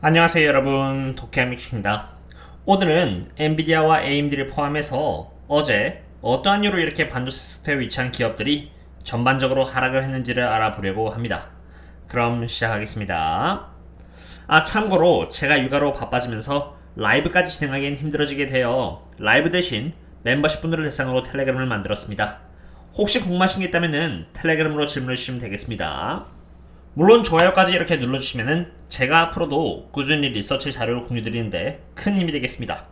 안녕하세요 여러분, 도쿄미큐입니다. 오늘은 엔비디아와 AMD를 포함해서 어제 어떠한 이유로 이렇게 반도체 섹터에 위치한 기업들이 전반적으로 하락을 했는지를 알아보려고 합니다. 그럼 시작하겠습니다. 참고로 제가 육아로 바빠지면서 라이브까지 진행하기엔 힘들어지게 되어 라이브 대신 멤버십 분들을 대상으로 텔레그램을 만들었습니다. 혹시 궁금하신 게 있다면 텔레그램으로 질문을 주시면 되겠습니다. 물론 좋아요까지 이렇게 눌러주시면 제가 앞으로도 꾸준히 리서치 자료를 공유드리는데 큰 힘이 되겠습니다.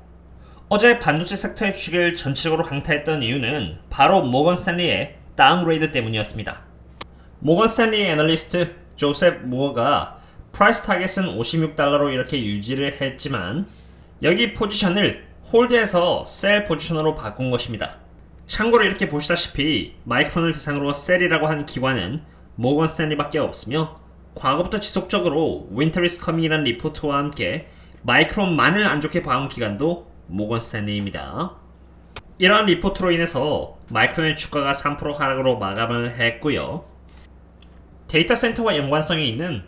어제 반도체 섹터의 주식을 전체적으로 강타했던 이유는 바로 모건 스탠리의 다운그레이드 때문이었습니다. 모건 스탠리 애널리스트 조셉 무어가 프라이스 타겟은 $56로 이렇게 유지를 했지만 여기 포지션을 홀드해서 셀 포지션으로 바꾼 것입니다. 참고로 이렇게 보시다시피 마이크론을 대상으로 셀이라고 한 기관은 모건 스탠리밖에 없으며 과거부터 지속적으로 윈터 이즈 커밍이라는 리포트와 함께 마이크론만을 안 좋게 봐온 기관도 모건 스탠리입니다. 이러한 리포트로 인해서 마이크론의 주가가 3% 하락으로 마감을 했고요. 데이터 센터와 연관성이 있는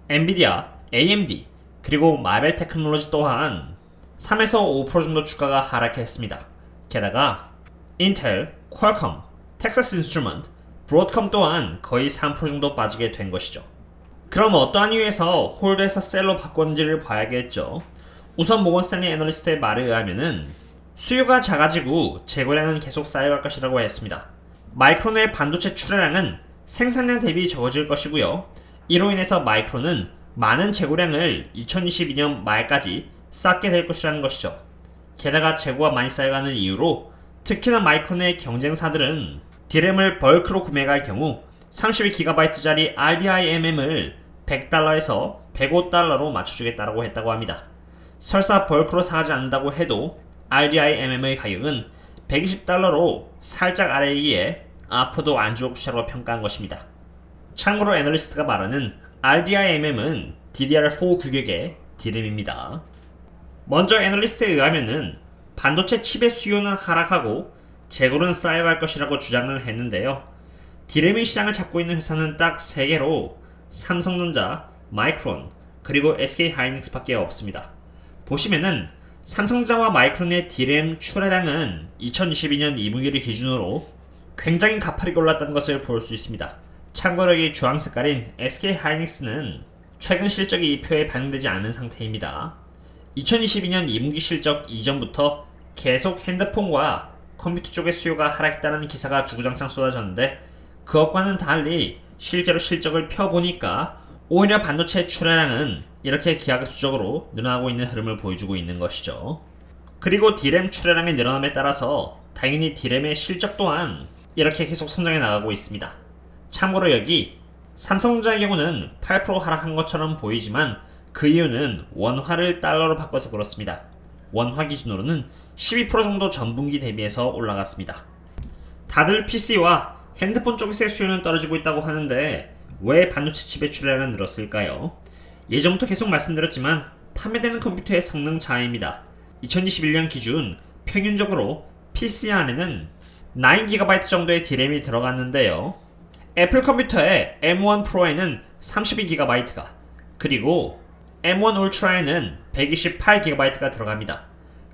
엔비디아, AMD, 그리고 마벨 테크놀로지 또한 3에서 5% 정도 주가가 하락했습니다. 게다가 인텔, 퀄컴, 텍사스 인스트루먼트, 브로드컴 또한 거의 3% 정도 빠지게 된 것이죠. 그럼 어떠한 이유에서 홀드에서 셀로 바꿨는지를 봐야겠죠. 우선 모건 스탠리 애널리스트의 말에 의하면은 수요가 작아지고 재고량은 계속 쌓여갈 것이라고 했습니다. 마이크론의 반도체 출하량은 생산량 대비 적어질 것이고요. 이로 인해서 마이크론은 많은 재고량을 2022년 말까지 쌓게 될 것이라는 것이죠. 게다가 재고가 많이 쌓여가는 이유로 특히나 마이크론의 경쟁사들은 DRAM을 벌크로 구매할 경우 32GB짜리 RDIMM을 $100에서 $105로 맞춰주겠다고 했다고 합니다. 설사 벌크로 사지 않는다고 해도 RDIMM의 가격은 $120로 살짝 아래이기에 앞으로도 안 좋을 것이라고 평가한 것입니다. 참고로 애널리스트가 말하는 RDIMM은 DDR4 규격의 DRAM입니다. 먼저 애널리스트에 의하면은 반도체 칩의 수요는 하락하고 재고는 쌓여갈 것이라고 주장을 했는데요. DRAM 시장을 잡고 있는 회사는 딱 3개로 삼성전자, 마이크론, 그리고 SK하이닉스 밖에 없습니다. 보시면은 삼성전자와 마이크론의 DRAM 출하량은 2022년 2분기를 기준으로 굉장히 가파르게 올랐다는 것을 볼 수 있습니다. 참고로 여기 주황 색깔인 SK하이닉스는 최근 실적이 이 표에 반영되지 않은 상태입니다. 2022년 2분기 실적 이전부터 계속 핸드폰과 컴퓨터 쪽의 수요가 하락했다는 기사가 주구장창 쏟아졌는데 그것과는 달리 실제로 실적을 펴보니까 오히려 반도체 출하량은 이렇게 기하급수적으로 늘어나고 있는 흐름을 보여주고 있는 것이죠. 그리고 DRAM 출하량의 늘어남에 따라서 당연히 DRAM의 실적 또한 이렇게 계속 성장해 나가고 있습니다. 참고로 여기 삼성전자의 경우는 8% 하락한 것처럼 보이지만 그 이유는 원화를 달러로 바꿔서 그렇습니다. 원화 기준으로는 12% 정도 전분기 대비해서 올라갔습니다. 다들 PC와 핸드폰 쪽에서의 수요는 떨어지고 있다고 하는데 왜 반도체 칩의 출하량은 늘었을까요? 예전부터 계속 말씀드렸지만 판매되는 컴퓨터의 성능 차이입니다. 2021년 기준 평균적으로 PC 안에는 9GB 정도의 DRAM이 들어갔는데요. 애플 컴퓨터의 M1 프로에는 32GB가 그리고 M1 울트라에는 128GB가 들어갑니다.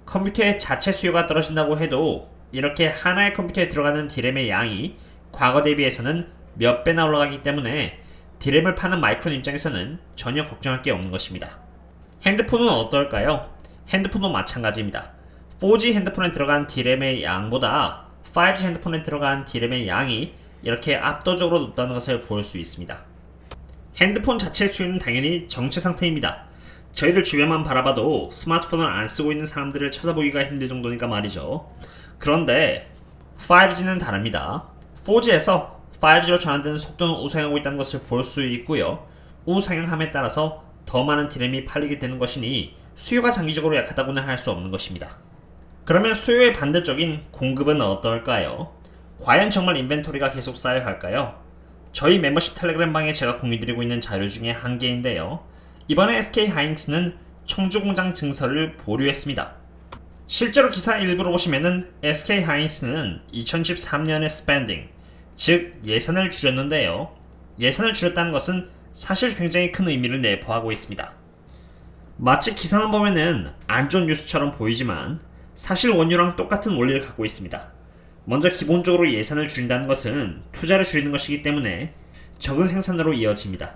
컴퓨터의 자체 수요가 떨어진다고 해도 이렇게 하나의 컴퓨터에 들어가는 DRAM의 양이 과거 대비해서는 몇 배나 올라가기 때문에 DRAM을 파는 마이크론 입장에서는 전혀 걱정할 게 없는 것입니다. 핸드폰은 어떨까요? 핸드폰도 마찬가지입니다. 4G 핸드폰에 들어간 DRAM의 양보다 5G 핸드폰에 들어간 DRAM의 양이 이렇게 압도적으로 높다는 것을 볼 수 있습니다. 핸드폰 자체 수요는 당연히 정체 상태입니다. 저희들 주변만 바라봐도 스마트폰을 안 쓰고 있는 사람들을 찾아보기가 힘들 정도니까 말이죠. 그런데 5G는 다릅니다. 4G에서 5G로 전환되는 속도는 우상향하고 있다는 것을 볼 수 있고요. 우상향함에 따라서 더 많은 DRAM이 팔리게 되는 것이니 수요가 장기적으로 약하다고는 할 수 없는 것입니다. 그러면 수요의 반대적인 공급은 어떨까요? 과연 정말 인벤토리가 계속 쌓여갈까요? 저희 멤버십 텔레그램 방에 제가 공유드리고 있는 자료 중에 한 개인데요. 이번에 SK하이닉스는 청주공장 증설을 보류했습니다. 실제로 기사 일부로 보시면은 SK하이닉스는 2013년의 스펜딩, 즉 예산을 줄였는데요. 예산을 줄였다는 것은 사실 굉장히 큰 의미를 내포하고 있습니다. 마치 기사만 보면은 안 좋은 뉴스처럼 보이지만 사실 원유랑 똑같은 원리를 갖고 있습니다. 먼저 기본적으로 예산을 줄인다는 것은 투자를 줄이는 것이기 때문에 적은 생산으로 이어집니다.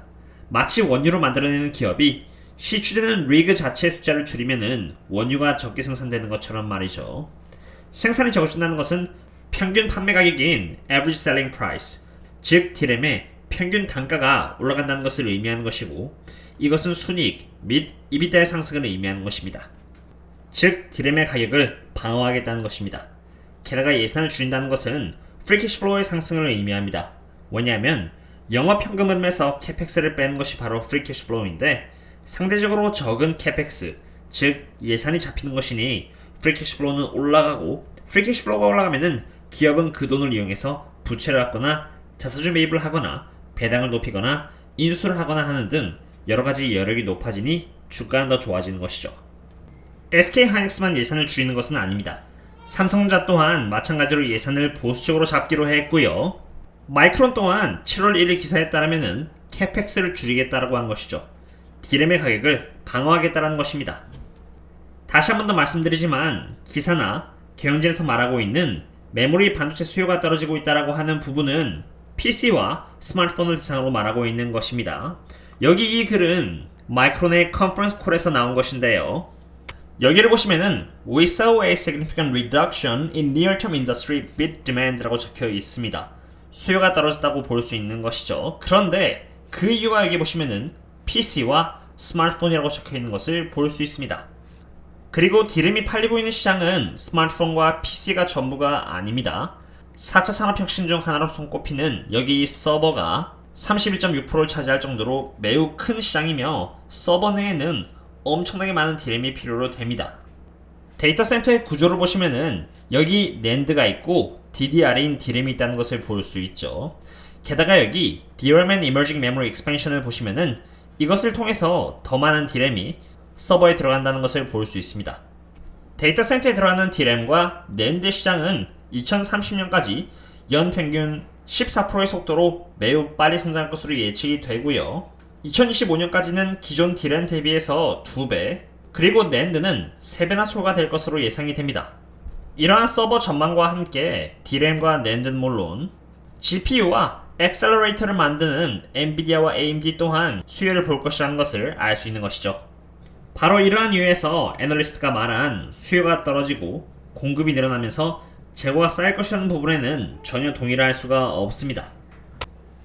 마치 원유로 만들어내는 기업이 시추되는 리그 자체의 숫자를 줄이면은 원유가 적게 생산되는 것처럼 말이죠. 생산이 적어진다는 것은 평균 판매 가격인 average selling price, 즉 디램의 평균 단가가 올라간다는 것을 의미하는 것이고, 이것은 순이익 및 EBITDA의 상승을 의미하는 것입니다. 즉 디램의 가격을 방어하겠다는 것입니다. 게다가 예산을 줄인다는 것은 free cash flow의 상승을 의미합니다. 왜냐하면 영업 현금 흐름에서 CapEx를 빼는 것이 바로 free cash flow인데, 상대적으로 적은 CapEx, 즉 예산이 잡히는 것이니 free cash flow는 올라가고, free cash flow가 올라가면은 기업은 그 돈을 이용해서 부채를 갖거나 자사주 매입을 하거나 배당을 높이거나 인수를 하거나 하는 등 여러가지 여력이 높아지니 주가는 더 좋아지는 것이죠. SK하이닉스만 예산을 줄이는 것은 아닙니다. 삼성전자 또한 마찬가지로 예산을 보수적으로 잡기로 했고요. 마이크론 또한 7월 1일 기사에 따르면 CapEx를 줄이겠다라고 한 것이죠. 디램의 가격을 방어하겠다는 것입니다. 다시 한 번 더 말씀드리지만 기사나 경영진에서 말하고 있는 메모리 반도체 수요가 떨어지고 있다고 하는 부분은 PC와 스마트폰을 대상으로 말하고 있는 것입니다. 여기 이 글은 마이크론의 컨퍼런스 콜에서 나온 것인데요. 여기를 보시면은 We saw a significant reduction in near-term industry bit demand라고 적혀 있습니다. 수요가 떨어졌다고 볼 수 있는 것이죠. 그런데 그 이유가 여기 보시면은 PC와 스마트폰이라고 적혀 있는 것을 볼 수 있습니다. 그리고 디램이 팔리고 있는 시장은 스마트폰과 PC가 전부가 아닙니다. 4차 산업혁신 중 하나로 손꼽히는 여기 서버가 31.6%를 차지할 정도로 매우 큰 시장이며, 서버 내에는 엄청나게 많은 디램이 필요로 됩니다. 데이터 센터의 구조를 보시면은 여기 낸드가 있고 DDR인 디램이 있다는 것을 볼 수 있죠. 게다가 여기 DRAM and Emerging Memory Expansion을 보시면은 이것을 통해서 더 많은 디램이 서버에 들어간다는 것을 볼 수 있습니다. 데이터 센터에 들어가는 디램과 낸드 시장은 2030년까지 연평균 14%의 속도로 매우 빨리 성장할 것으로 예측이 되고요. 2025년까지는 기존 디램 대비해서 2배, 그리고 낸드는 3배나 소요가 될 것으로 예상이 됩니다. 이러한 서버 전망과 함께 디램과 낸드는 물론 GPU와 엑셀러레이터를 만드는 엔비디아와 AMD 또한 수요를 볼 것이라는 것을 알 수 있는 것이죠. 바로 이러한 이유에서 애널리스트가 말한 수요가 떨어지고 공급이 늘어나면서 재고가 쌓일 것이라는 부분에는 전혀 동의를 할 수가 없습니다.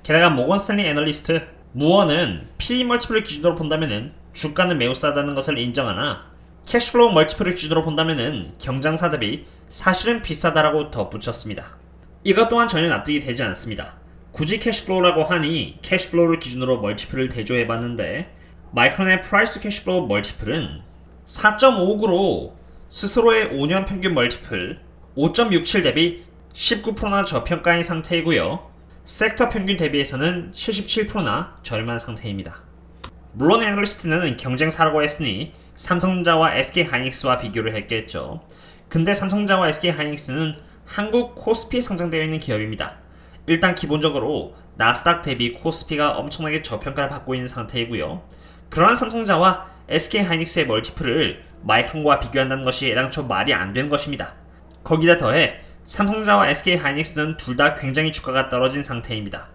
게다가 모건 스탠리 애널리스트 무어는 PE 멀티플을 기준으로 본다면은 주가는 매우 싸다는 것을 인정하나, 캐시플로우 멀티플을 기준으로 본다면은 경장사 대비 사실은 비싸다라고 덧붙였습니다. 이것 또한 전혀 납득이 되지 않습니다. 굳이 캐시플로우라고 하니 캐시플로우를 기준으로 멀티플을 대조해봤는데, 마이크론의 프라이스 캐시플로우 멀티플은 4.59로 스스로의 5년 평균 멀티플 5.67 대비 19%나 저평가인 상태이고요. 섹터 평균 대비해서는 77%나 저렴한 상태입니다. 물론 애널리스트는 경쟁사라고 했으니 삼성전자와 SK하이닉스와 비교를 했겠죠. 근데 삼성전자와 SK하이닉스는 한국 코스피에 상장되어 있는 기업입니다. 일단 기본적으로 나스닥 대비 코스피가 엄청나게 저평가를 받고 있는 상태이고요. 그러한 삼성전자와 SK하이닉스의 멀티플을 마이크론과 비교한다는 것이 애당초 말이 안 되는 것입니다. 거기다 더해 삼성전자와 SK하이닉스는 둘 다 굉장히 주가가 떨어진 상태입니다.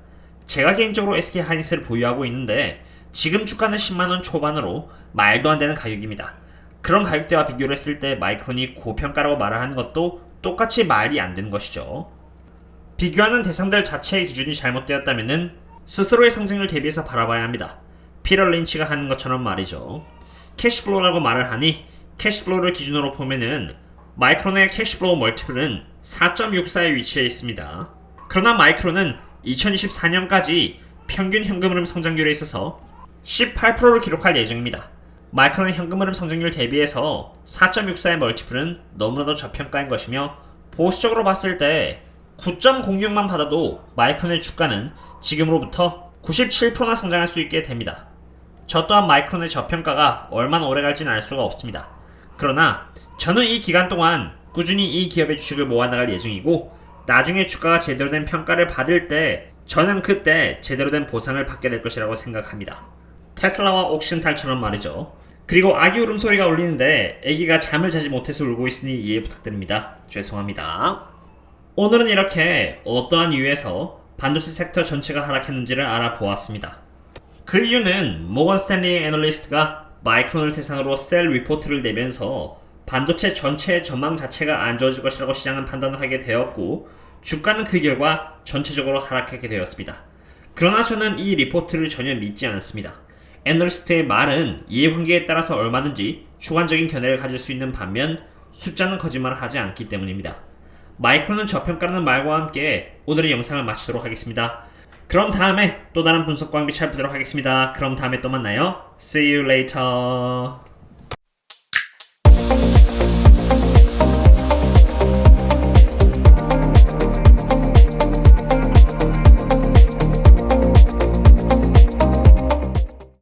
제가 개인적으로 SK하이닉스를 보유하고 있는데 지금 주가는 10만원 초반으로 말도 안 되는 가격입니다. 그런 가격대와 비교를 했을 때 마이크론이 고평가라고 말을 하는 것도 똑같이 말이 안 되는 것이죠. 비교하는 대상들 자체의 기준이 잘못되었다면 스스로의 성장률 대비해서 바라봐야 합니다. 피터 린치가 하는 것처럼 말이죠. 캐시플로우라고 말을 하니 캐시플로우를 기준으로 보면은 마이크론의 캐시플로우 멀티플은 4.64에 위치해 있습니다. 그러나 마이크론은 2024년까지 평균 현금흐름 성장률에 있어서 18%를 기록할 예정입니다. 마이크론의 현금흐름 성장률 대비해서 4.64의 멀티플은 너무나도 저평가인 것이며, 보수적으로 봤을 때 9.06만 받아도 마이크론의 주가는 지금으로부터 97%나 성장할 수 있게 됩니다. 저 또한 마이크론의 저평가가 얼마나 오래 갈지는 알 수가 없습니다. 그러나 저는 이 기간 동안 꾸준히 이 기업의 주식을 모아나갈 예정이고, 나중에 주가가 제대로 된 평가를 받을 때 저는 그때 제대로 된 보상을 받게 될 것이라고 생각합니다. 테슬라와 옥신탈처럼 말이죠. 그리고 아기 울음소리가 울리는데 아기가 잠을 자지 못해서 울고 있으니 이해 부탁드립니다. 죄송합니다. 오늘은 이렇게 어떠한 이유에서 반도체 섹터 전체가 하락했는지를 알아보았습니다. 그 이유는 모건 스탠리 애널리스트가 마이크론을 대상으로 셀 리포트를 내면서 반도체 전체의 전망 자체가 안 좋아질 것이라고 시장은 판단을 하게 되었고 주가는 그 결과 전체적으로 하락하게 되었습니다. 그러나 저는 이 리포트를 전혀 믿지 않습니다. 애널리스트의 말은 이해관계에 따라서 얼마든지 주관적인 견해를 가질 수 있는 반면 숫자는 거짓말을 하지 않기 때문입니다. 마이크론은 저평가라는 말과 함께 오늘의 영상을 마치도록 하겠습니다. 그럼 다음에 또 다른 분석과 함께 찾아보도록 하겠습니다. 그럼 다음에 또 만나요. See you later.